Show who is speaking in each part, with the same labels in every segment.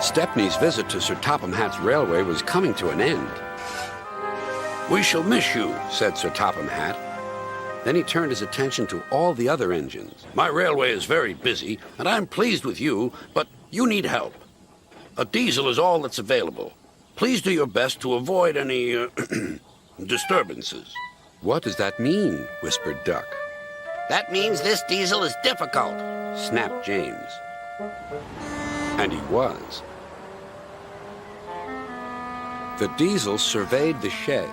Speaker 1: Stepney's visit to Sir Topham Hatt's railway was coming to an end. "We shall miss you," said Sir Topham Hatt. Then he turned his attention to all the other engines. "My railway is very busy, and I'm pleased with you, but you need help. A diesel is all that's available. Please do your best to avoid any disturbances." "What does that mean?" whispered Duck.
Speaker 2: That means this diesel is difficult,
Speaker 1: snapped James. And he was. The diesel surveyed the shed.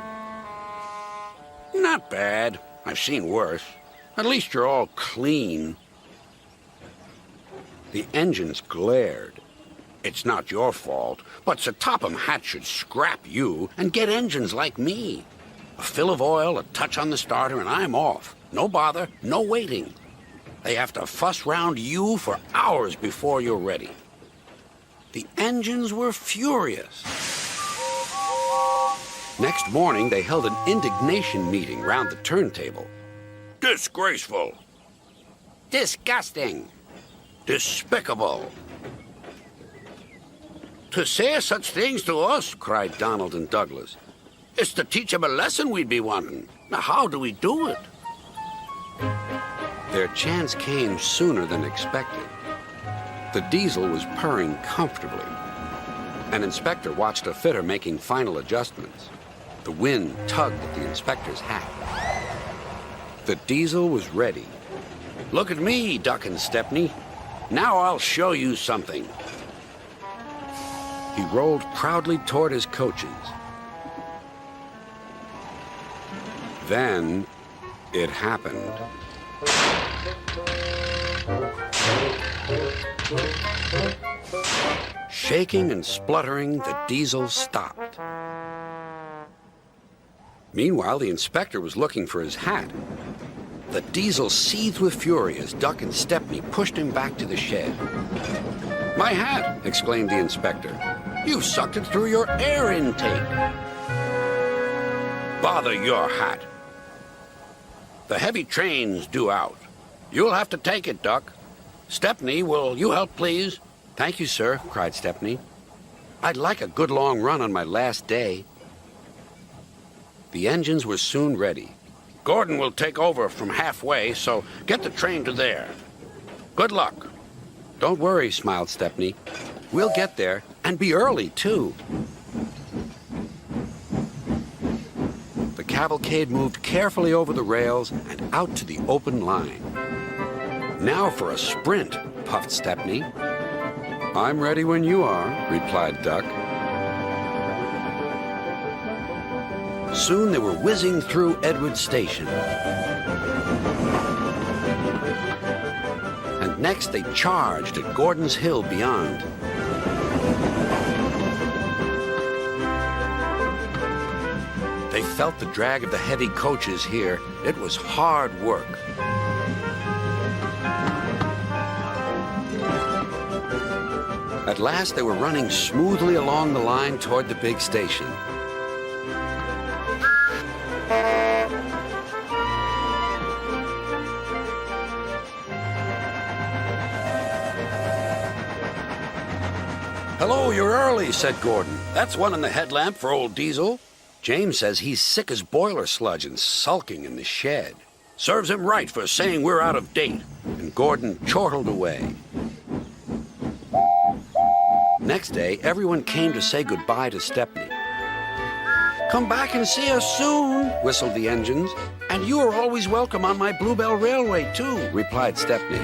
Speaker 1: "Not bad. I've seen worse. At least you're all clean." The engines glared. "It's not your fault, but Sir Topham Hatt should scrap you and get engines like me. A fill of oil, a touch on the starter, and I'm off. No bother, no waiting. They have to fuss round you for hours before you're ready." The engines were furious. Next morning, they held an indignation meeting round the turntable. "Disgraceful.
Speaker 2: disgusting,
Speaker 1: Despicable. To say such things to us," cried Donald and Douglas. "It's to teach 'em a lesson we'd be wanting. Now, how do we do it?" Their chance came sooner than expected. The diesel was purring comfortably. An inspector watched a fitter making final adjustments. The wind tugged at the inspector's hat. The diesel was ready. "Look at me, Duck and Stepney. Now I'll show you something." He rolled proudly toward his coaches. Then it happened. Shaking and spluttering, the diesel stopped. Meanwhile, the inspector was looking for his hat. The diesel seethed with fury as Duck and Stepney pushed him back to the shed. "My hat!" exclaimed the inspector. "You've sucked it through your air intake." "Bother your hat. The heavy train's due out. You'll have to take it, Duck. Stepney, will you help, please?" "Thank you, sir," cried Stepney. "I'd like a good long run on my last day." The engines were soon ready. "Gordon will take over from halfway, so get the train to there. Good luck." "Don't worry," smiled Stepney. "We'll get there, and be early, too." The cavalcade moved carefully over the rails and out to the open line. "Now for a sprint," puffed Stepney. "I'm ready when you are," replied Duck. Soon they were whizzing through Edward Station. And next they charged at Gordon's Hill beyond. They felt the drag of the heavy coaches here. It was hard work. At last they were running smoothly along the line toward the big station. "Hello, you're early," said Gordon. "That's one in the headlamp for old Diesel. James says he's sick as boiler sludge and sulking in the shed. Serves him right for saying we're out of date." And Gordon chortled away. Next day, everyone came to say goodbye to Stepney. "Come back and see us soon," whistled the engines. "And you are always welcome on my Bluebell Railway, too," replied Stepney.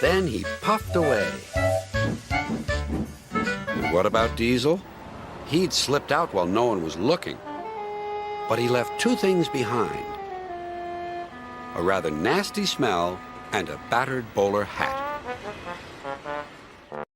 Speaker 1: Then he puffed away. And what about Diesel? He'd slipped out while no one was looking. But he left two things behind: a rather nasty smell and a battered bowler hat.